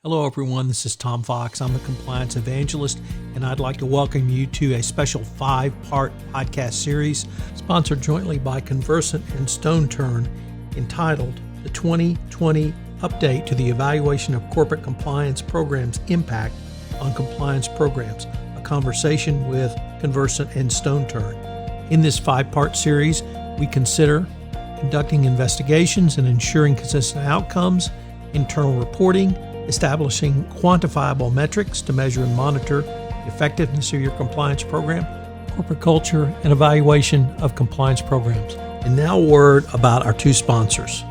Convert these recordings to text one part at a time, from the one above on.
Hello, everyone. This is Tom Fox. I'm a compliance evangelist, and I'd like to welcome you to a special 5-part podcast series sponsored jointly by Convercent and StoneTurn entitled The 2020 Update to the Evaluation of Corporate Compliance Programs Impact on Compliance Programs, a conversation with Convercent and StoneTurn. In this 5-part series, we consider conducting investigations and ensuring consistent outcomes, internal reporting, establishing quantifiable metrics to measure and monitor the effectiveness of your compliance program, corporate culture, and evaluation of compliance programs. And now a word about our two sponsors.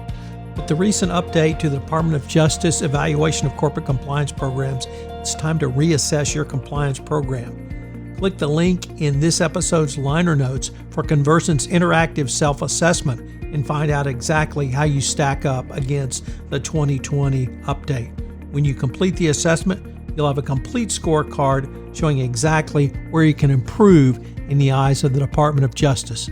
With the recent update to the Department of Justice evaluation of corporate compliance programs, it's time to reassess your compliance program. Click the link in this episode's liner notes for Convercent's interactive self-assessment and find out exactly how you stack up against the 2020 update. When you complete the assessment, you'll have a complete scorecard showing exactly where you can improve in the eyes of the Department of Justice.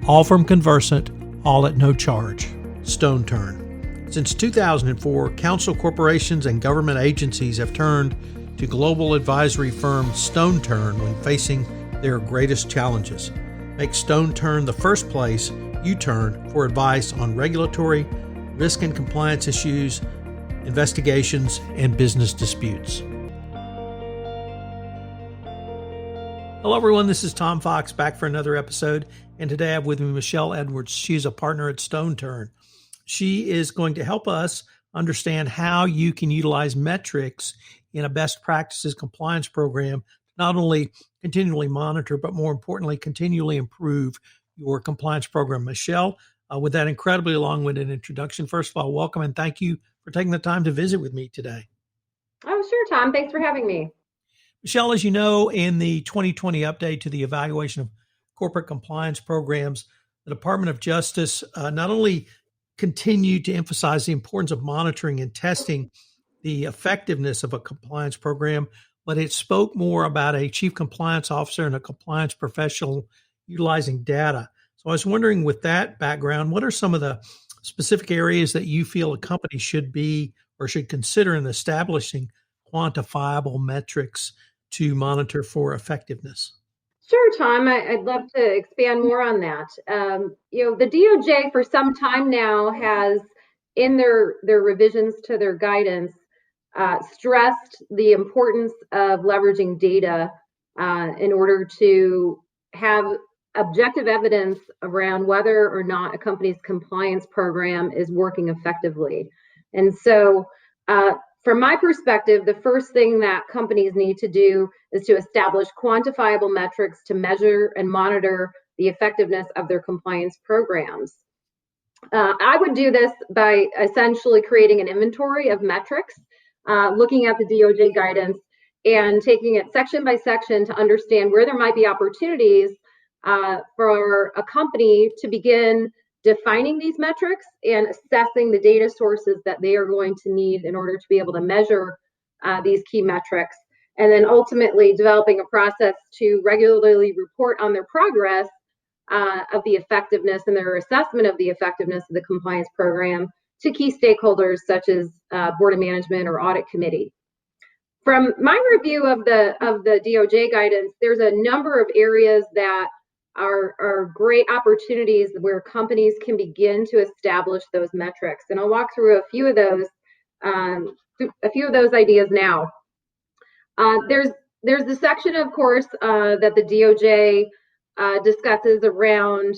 All from Convercent, all at no charge. StoneTurn. Since 2004, counsel corporations and government agencies have turned to global advisory firm StoneTurn when facing their greatest challenges. Make StoneTurn the first place you turn for advice on regulatory, risk and compliance issues, investigations, and business disputes. Hello, everyone. This is Tom Fox back for another episode. And today I have with me Michele Edwards. She's a partner at StoneTurn. She is going to help us understand how you can utilize metrics in a best practices compliance program to not only continually monitor, but more importantly, continually improve your compliance program. Michele, with that incredibly long-winded introduction, first of all, welcome and thank you for taking the time to visit with me today. Oh, sure, Tom. Thanks for having me. Michele, as you know, in the 2020 update to the evaluation of corporate compliance programs, the Department of Justice not only continued to emphasize the importance of monitoring and testing the effectiveness of a compliance program, but it spoke more about a chief compliance officer and a compliance professional utilizing data. So I was wondering, with that background, what are some of the specific areas that you feel a company should be or should consider in establishing quantifiable metrics to monitor for effectiveness? Sure, Tom. I'd love to expand more on that. The DOJ for some time now has, in their revisions to their guidance, stressed the importance of leveraging data in order to have objective evidence around whether or not a company's compliance program is working effectively. And so, from my perspective, the first thing that companies need to do is to establish quantifiable metrics to measure and monitor the effectiveness of their compliance programs. I would do this by essentially creating an inventory of metrics, looking at the DOJ guidance and taking it section by section to understand where there might be opportunities for a company to begin defining these metrics and assessing the data sources that they are going to need in order to be able to measure these key metrics, and then ultimately developing a process to regularly report on their progress of the effectiveness and their assessment of the effectiveness of the compliance program to key stakeholders such as Board of Management or Audit Committee. From my review of the DOJ guidance, there's a number of areas that are great opportunities where companies can begin to establish those metrics. And I'll walk through a few of those ideas now. There's the section, of course, that the DOJ discusses around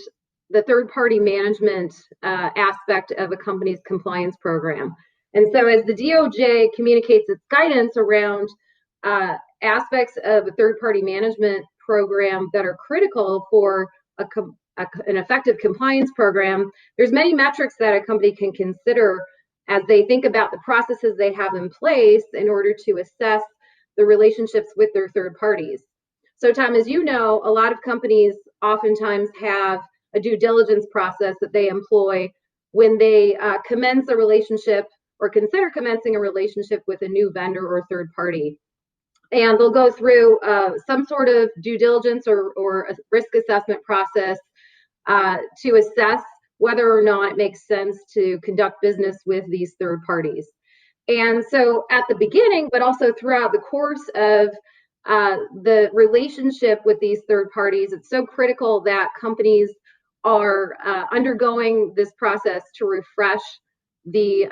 the third-party management aspect of a company's compliance program. And so as the DOJ communicates its guidance around aspects of a third-party management program that are critical for an effective compliance program, there's many metrics that a company can consider as they think about the processes they have in place in order to assess the relationships with their third parties. So, Tom, as you know, a lot of companies oftentimes have a due diligence process that they employ when they commence a relationship or consider commencing a relationship with a new vendor or third party. And they'll go through some sort of due diligence or a risk assessment process to assess whether or not it makes sense to conduct business with these third parties. And so at the beginning, but also throughout the course of the relationship with these third parties, it's so critical that companies are undergoing this process to refresh the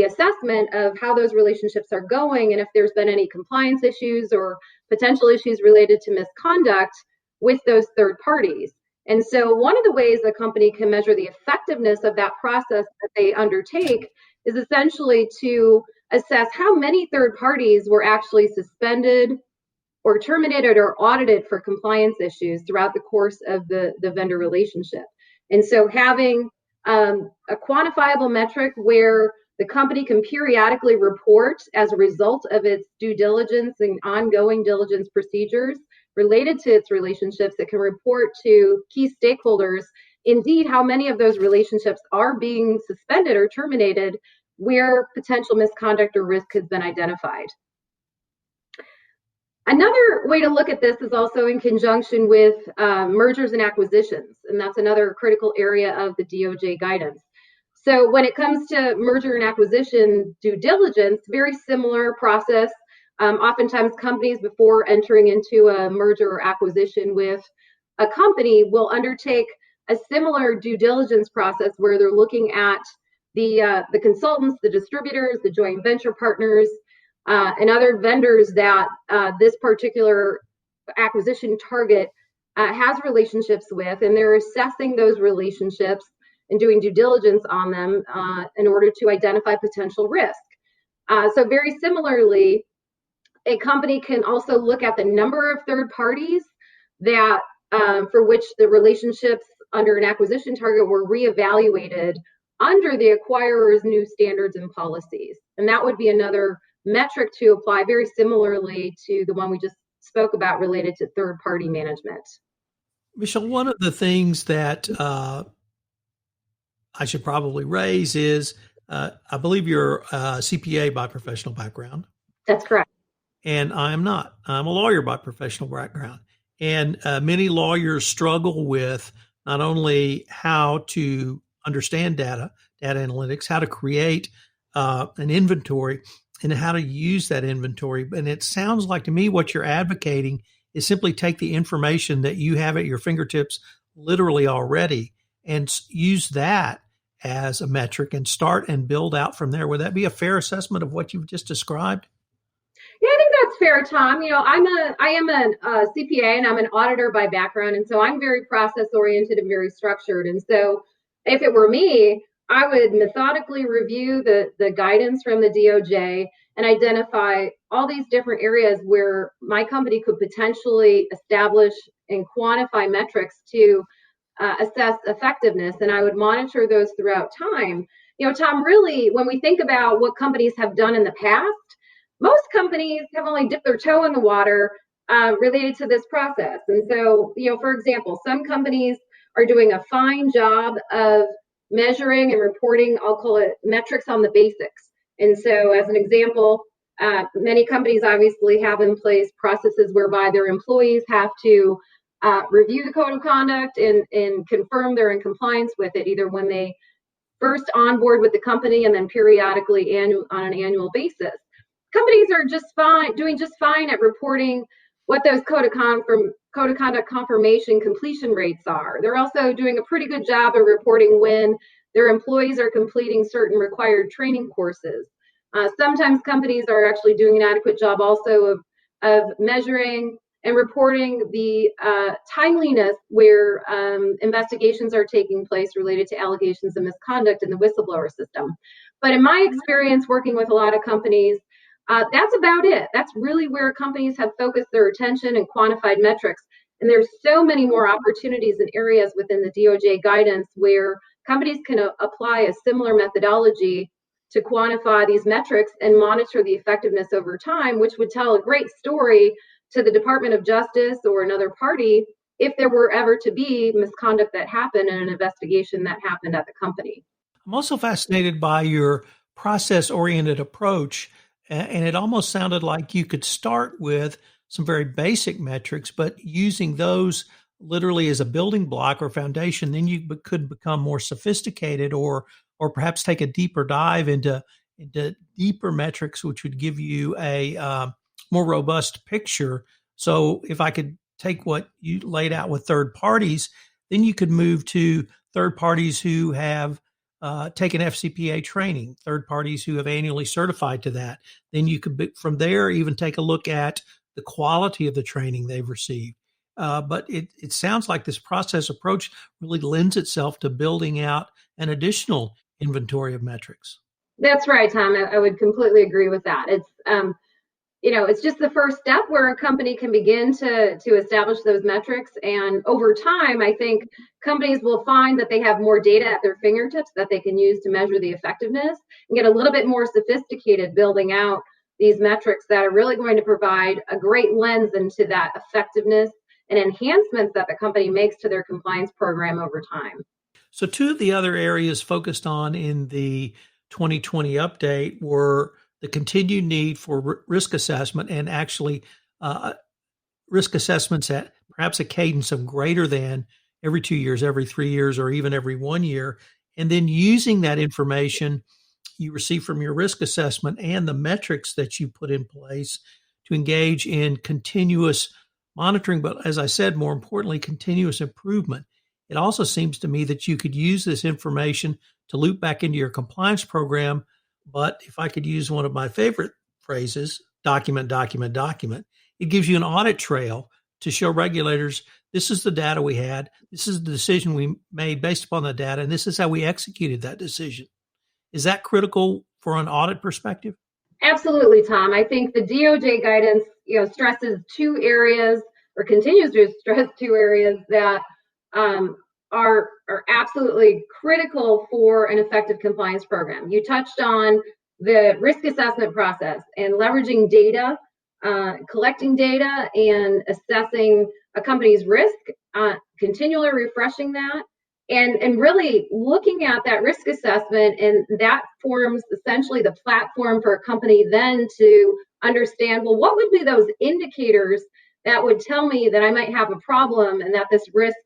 assessment of how those relationships are going, and if there's been any compliance issues or potential issues related to misconduct with those third parties. And so one of the ways a company can measure the effectiveness of that process that they undertake is essentially to assess how many third parties were actually suspended or terminated or audited for compliance issues throughout the course of the vendor relationship. And so having a quantifiable metric where the company can periodically report as a result of its due diligence and ongoing diligence procedures related to its relationships, it can report to key stakeholders indeed how many of those relationships are being suspended or terminated where potential misconduct or risk has been identified. Another way to look at this is also in conjunction with mergers and acquisitions, and that's another critical area of the DOJ guidance. So when it comes to merger and acquisition due diligence, very similar process. Oftentimes companies, before entering into a merger or acquisition with a company, will undertake a similar due diligence process where they're looking at the consultants, the distributors, the joint venture partners, and other vendors that this particular acquisition target has relationships with, and they're assessing those relationships and doing due diligence on them in order to identify potential risk. So very similarly, a company can also look at the number of third parties that for which the relationships under an acquisition target were reevaluated under the acquirer's new standards and policies. And that would be another metric to apply very similarly to the one we just spoke about related to third-party management. Michele, one of the things that I should probably raise is I believe you're a CPA by professional background. That's correct. And I am not. I'm a lawyer by professional background. And many lawyers struggle with not only how to understand data analytics, how to create an inventory, and how to use that inventory. And it sounds like to me what you're advocating is simply take the information that you have at your fingertips literally already and use that as a metric and start and build out from there. Would that be a fair assessment of what you've just described? Yeah, I think that's fair, Tom. You know, I am a CPA and I'm an auditor by background, and so I'm very process oriented and very structured. And so, if it were me, I would methodically review the guidance from the DOJ and identify all these different areas where my company could potentially establish and quantify metrics to assess effectiveness, and I would monitor those throughout time. You know, Tom, really, when we think about what companies have done in the past, most companies have only dipped their toe in the water related to this process. And so, you know, for example, some companies are doing a fine job of measuring and reporting, I'll call it metrics on the basics. And so, as an example, many companies obviously have in place processes whereby their employees have to review the code of conduct and confirm they're in compliance with it, either when they first onboard with the company and then periodically on an annual basis. Companies are doing just fine at reporting what those code of conduct confirmation completion rates are. They're also doing a pretty good job of reporting when their employees are completing certain required training courses. Sometimes companies are actually doing an adequate job also of measuring and reporting the timeliness where investigations are taking place related to allegations of misconduct in the whistleblower system. But in my experience working with a lot of companies, that's about it. That's really where companies have focused their attention and quantified metrics. And there's so many more opportunities and areas within the DOJ guidance where companies can apply a similar methodology to quantify these metrics and monitor the effectiveness over time, which would tell a great story to the Department of Justice or another party if there were ever to be misconduct that happened in an investigation that happened at the company. I'm also fascinated by your process-oriented approach, and it almost sounded like you could start with some very basic metrics, but using those literally as a building block or foundation, then you could become more sophisticated or perhaps take a deeper dive into into deeper metrics, which would give you a more robust picture. So if I could take what you laid out with third parties, then you could move to third parties who have taken FCPA training, third parties who have annually certified to that. Then you could, from there, even take a look at the quality of the training they've received. But it sounds like this process approach really lends itself to building out an additional inventory of metrics. That's right, Tom. I would completely agree with that. It's just the first step where a company can begin to establish those metrics. And over time, I think companies will find that they have more data at their fingertips that they can use to measure the effectiveness and get a little bit more sophisticated building out these metrics that are really going to provide a great lens into that effectiveness and enhancements that the company makes to their compliance program over time. So two of the other areas focused on in the 2020 update were the continued need for risk assessment, and actually risk assessments at perhaps a cadence of greater than every 2 years, every 3 years, or even every 1 year. And then using that information you receive from your risk assessment and the metrics that you put in place to engage in continuous monitoring, but as I said, more importantly, continuous improvement. It also seems to me that you could use this information to loop back into your compliance program. But if I could use one of my favorite phrases, document, document, document, it gives you an audit trail to show regulators, this is the data we had, this is the decision we made based upon the data, and this is how we executed that decision. Is that critical for an audit perspective? Absolutely, Tom. I think the DOJ guidance, stresses two areas, or continues to stress two areas that are absolutely critical for an effective compliance program. You touched on the risk assessment process and leveraging data, collecting data and assessing a company's risk, continually refreshing that, and really looking at that risk assessment, and that forms essentially the platform for a company then to understand, well, what would be those indicators that would tell me that I might have a problem and that this risk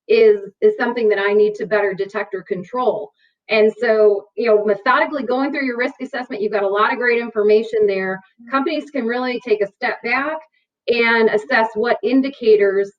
is something that I need to better detect or control. And so, methodically going through your risk assessment, you've got a lot of great information there. Companies can really take a step back and assess what indicators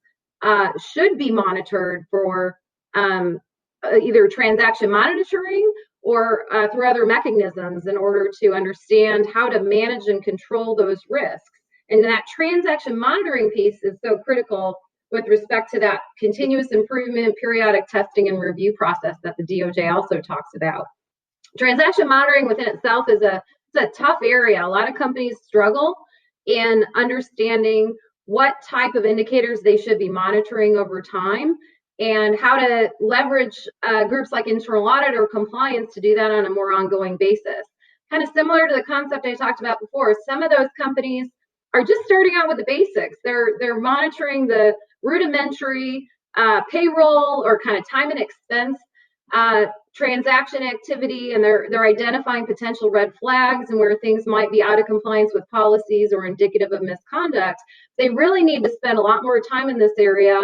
should be monitored for either transaction monitoring or through other mechanisms in order to understand how to manage and control those risks. And that transaction monitoring piece is so critical with respect to that continuous improvement, periodic testing, and review process that the DOJ also talks about. Transaction monitoring within itself is a tough area. A lot of companies struggle in understanding what type of indicators they should be monitoring over time and how to leverage groups like internal audit or compliance to do that on a more ongoing basis. Kind of similar to the concept I talked about before, some of those companies are just starting out with the basics. They're monitoring the rudimentary payroll or kind of time and expense transaction activity, and they're identifying potential red flags and where things might be out of compliance with policies or indicative of misconduct. They really need to spend a lot more time in this area,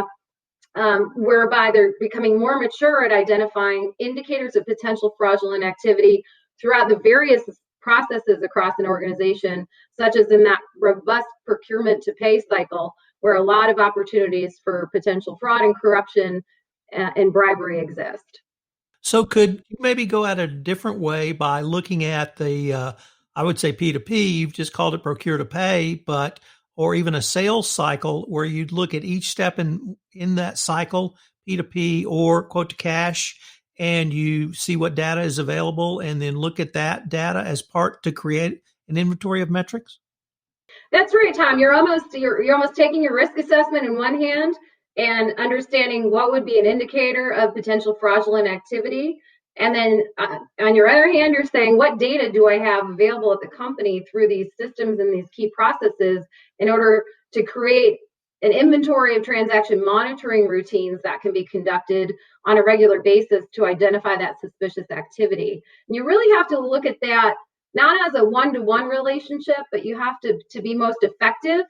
whereby they're becoming more mature at identifying indicators of potential fraudulent activity throughout the various processes across an organization, such as in that robust procurement to pay cycle, where a lot of opportunities for potential fraud and corruption and bribery exist. So could you maybe go at a different way by looking at the, I would say P2P, you've just called it procure to pay, or even a sales cycle where you'd look at each step in that cycle, P2P or quote to cash, and you see what data is available and then look at that data as part to create an inventory of metrics? That's right, Tom. You're almost taking your risk assessment in one hand and understanding what would be an indicator of potential fraudulent activity. And then on your other hand, you're saying, what data do I have available at the company through these systems and these key processes in order to create an inventory of transaction monitoring routines that can be conducted on a regular basis to identify that suspicious activity. And you really have to look at that not as a one-to-one relationship, but you have to be most effective,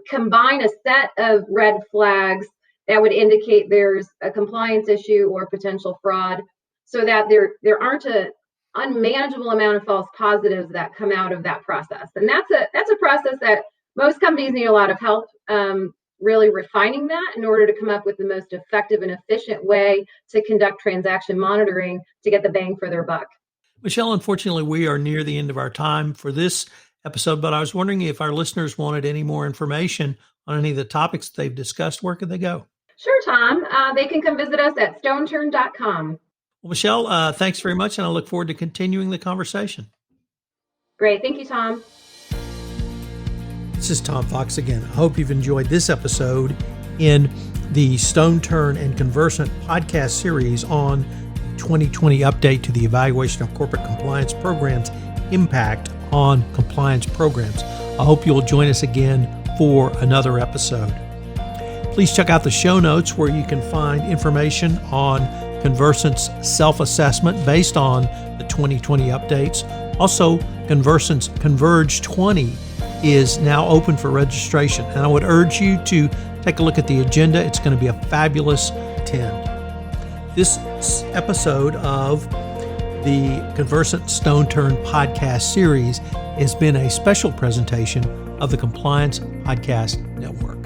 combine a set of red flags that would indicate there's a compliance issue or potential fraud, so that there aren't a unmanageable amount of false positives that come out of that process. And that's a process that most companies need a lot of help really refining that in order to come up with the most effective and efficient way to conduct transaction monitoring to get the bang for their buck. Michele, unfortunately, we are near the end of our time for this episode, but I was wondering if our listeners wanted any more information on any of the topics they've discussed. Where could they go? Sure, Tom. They can come visit us at StoneTurn.com. Well, Michele, thanks very much, and I look forward to continuing the conversation. Great. Thank you, Tom. This is Tom Fox again. I hope you've enjoyed this episode in the StoneTurn and Convercent podcast series on 2020 update to the evaluation of corporate compliance programs' impact on compliance programs. I hope you'll join us again for another episode. Please check out the show notes where you can find information on Convercent's self-assessment based on the 2020 updates. Also, Convercent's Converge 20 is now open for registration, and I would urge you to take a look at the agenda. It's going to be a fabulous attend. This episode of the Convercent StoneTurn podcast series has been a special presentation of the Compliance Podcast Network.